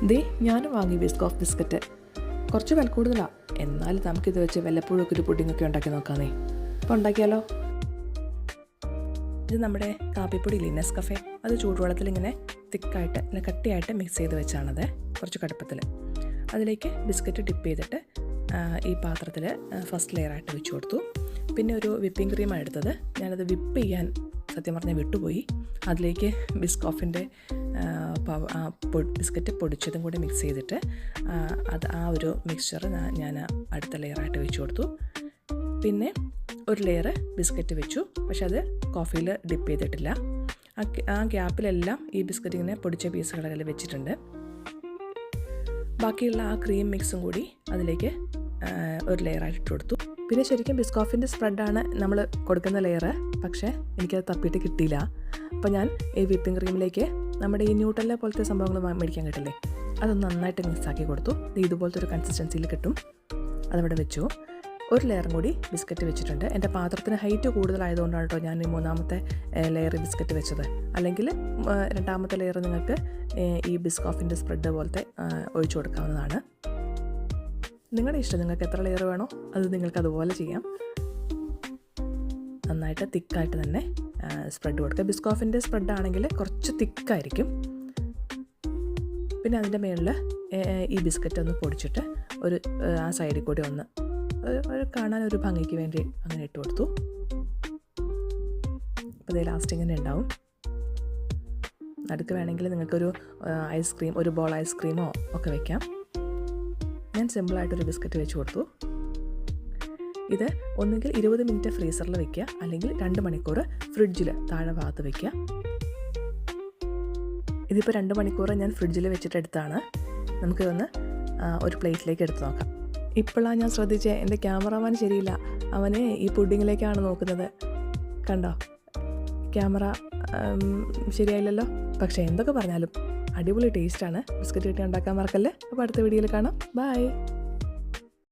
ദേ ഞാനും വാങ്ങി Biscoff biscuit. കുറച്ച് വില കൂടുതലാണ്, എന്നാലും നമുക്കിത് വെച്ച് വല്ലപ്പോഴും ഒക്കെ ഒരു പുഡിങ്ങൊക്കെ ഉണ്ടാക്കി നോക്കാന്നേ. അപ്പോൾ ഉണ്ടാക്കിയാലോ? ഇത് നമ്മുടെ കാപ്പിപ്പൊടി ഇല്ലേ, നെസ്കഫേ, അത് ചൂടുവെള്ളത്തിൽ ഇങ്ങനെ തിക്കായിട്ട് ഇങ്ങനെ കട്ടിയായിട്ട് മിക്സ് ചെയ്ത് വെച്ചാണത്, കുറച്ച് കടുപ്പത്തിൽ. അതിലേക്ക് ബിസ്ക്കറ്റ് ഡിപ്പ് ചെയ്തിട്ട് ഈ പാത്രത്തിൽ ഫസ്റ്റ് ലെയറായിട്ട് വെച്ച് കൊടുത്തു. പിന്നെ ഒരു വിപ്പിംഗ് ക്രീമാണ് എടുത്തത്. ഞാനത് വിപ്പ് ചെയ്യാൻ സത്യം പറഞ്ഞാൽ വിട്ടുപോയി. അതിലേക്ക് ബിസ്കോഫിൻ്റെ ബിസ്ക്കറ്റ് പൊടിച്ചതും കൂടി മിക്സ് ചെയ്തിട്ട് ആ ഒരു മിക്സ്ചർ ഞാൻ അടുത്ത ലെയറായിട്ട് വെച്ച് കൊടുത്തു. പിന്നെ ഒരു ലെയർ ബിസ്ക്കറ്റ് വെച്ചു, പക്ഷെ അത് കോഫിയിൽ ഡിപ്പ് ചെയ്തിട്ടില്ല. ആ ഗ്യാപ്പിലെല്ലാം ഈ ബിസ്ക്കറ്റ് ഇങ്ങനെ പൊടിച്ച പീസുകളെല്ലാം വെച്ചിട്ടുണ്ട്. ബാക്കിയുള്ള ആ ക്രീം മിക്സും കൂടി അതിലേക്ക് ഒരു ലെയറായിട്ട് ഇട്ട് കൊടുത്തു. പിന്നെ ശരിക്കും ബിസ്കോഫിൻ്റെ സ്പ്രെഡാണ് നമ്മൾ കൊടുക്കുന്ന ലെയർ, പക്ഷേ എനിക്കത് തപ്പിയിട്ട് കിട്ടിയില്ല. അപ്പോൾ ഞാൻ ഈ വിപ്പിംഗ് ക്രീമിലേക്ക് നമ്മുടെ ഈ ന്യൂട്ടല്ല പോലത്തെ സംഭവങ്ങൾ മേടിക്കാൻ കിട്ടില്ലേ, അതൊന്ന് നന്നായിട്ട് മിക്സാക്കി കൊടുത്തു. ഇതുപോലത്തെ ഒരു കൺസിസ്റ്റൻസിയിൽ കിട്ടും. അതവിടെ വെച്ചു. ഒരു ലെയറും കൂടി ബിസ്ക്കറ്റ് വെച്ചിട്ടുണ്ട്. എൻ്റെ പാത്രത്തിന് ഹൈറ്റ് കൂടുതലായതുകൊണ്ടാണ് കേട്ടോ ഞാൻ ഈ മൂന്നാമത്തെ ലെയർ ബിസ്ക്കറ്റ് വെച്ചത്. അല്ലെങ്കിൽ രണ്ടാമത്തെ ലെയർ നിങ്ങൾക്ക് ഈ ബിസ്കോഫിൻ്റെ സ്പ്രെഡ് പോലത്തെ ഒഴിച്ചു കൊടുക്കാവുന്നതാണ്. നിങ്ങളുടെ ഇഷ്ടം, നിങ്ങൾക്ക് എത്ര ലെയർ വേണോ അത് നിങ്ങൾക്ക് അതുപോലെ ചെയ്യാം. നന്നായിട്ട് തിക്കായിട്ട് തന്നെ സ്പ്രെഡ് കൊടുക്കുക. ബിസ്കോഫിൻ്റെ സ്പ്രെഡ് ആണെങ്കിൽ കുറച്ച് തിക്കായിരിക്കും. പിന്നെ അതിൻ്റെ മുകളിൽ ഈ ബിസ്ക്കറ്റ് ഒന്ന് പൊടിച്ചിട്ട് ഒരു ആ സൈഡിൽ കൂടി ഒന്ന് ഒരു കാണാൻ ഒരു ഭംഗിക്ക് വേണ്ടി അങ്ങനെ ഇട്ട് കൊടുത്തു. അപ്പോൾ ഇത് ലാസ്റ്റ് ഇങ്ങനെ ഉണ്ടാവും. നടുക്ക് വേണമെങ്കിൽ നിങ്ങൾക്കൊരു ഐസ്ക്രീം, ഒരു ബോൾ ഐസ്ക്രീമോ ഒക്കെ വയ്ക്കാം. ഞാൻ സിമ്പിളായിട്ടൊരു ബിസ്ക്കറ്റ് വെച്ച് കൊടുത്തു. ഇത് ഒന്നുകിൽ 20 മിനിറ്റ് ഫ്രീസറിൽ വയ്ക്കുക, അല്ലെങ്കിൽ 2 മണിക്കൂർ ഫ്രിഡ്ജിൽ താഴെ ഭാഗത്ത് വയ്ക്കുക. ഇതിപ്പോൾ 2 മണിക്കൂർ ഞാൻ ഫ്രിഡ്ജിൽ വെച്ചിട്ട് എടുത്താണ്. നമുക്കിതൊന്ന് ഒരു പ്ലേറ്റിലേക്ക് എടുത്ത് നോക്കാം. ഇപ്പോഴാണ് ഞാൻ ശ്രദ്ധിച്ചത്, എൻ്റെ ക്യാമറാമാൻ ശരിയില്ല, അവന് ഈ പുഡിങ്ങിലേക്കാണ് നോക്കുന്നത്. കണ്ടോ, ക്യാമറ ശരിയായില്ലല്ലോ. പക്ഷേ എന്തൊക്കെ പറഞ്ഞാലും അടിപൊളി ടേസ്റ്റാണ്. ബിസ്ക്കറ്റ് കിട്ടി ഉണ്ടാക്കാൻ മറക്കല്ലേ. അപ്പോൾ അടുത്ത വീഡിയോയിൽ കാണാം. ബൈ.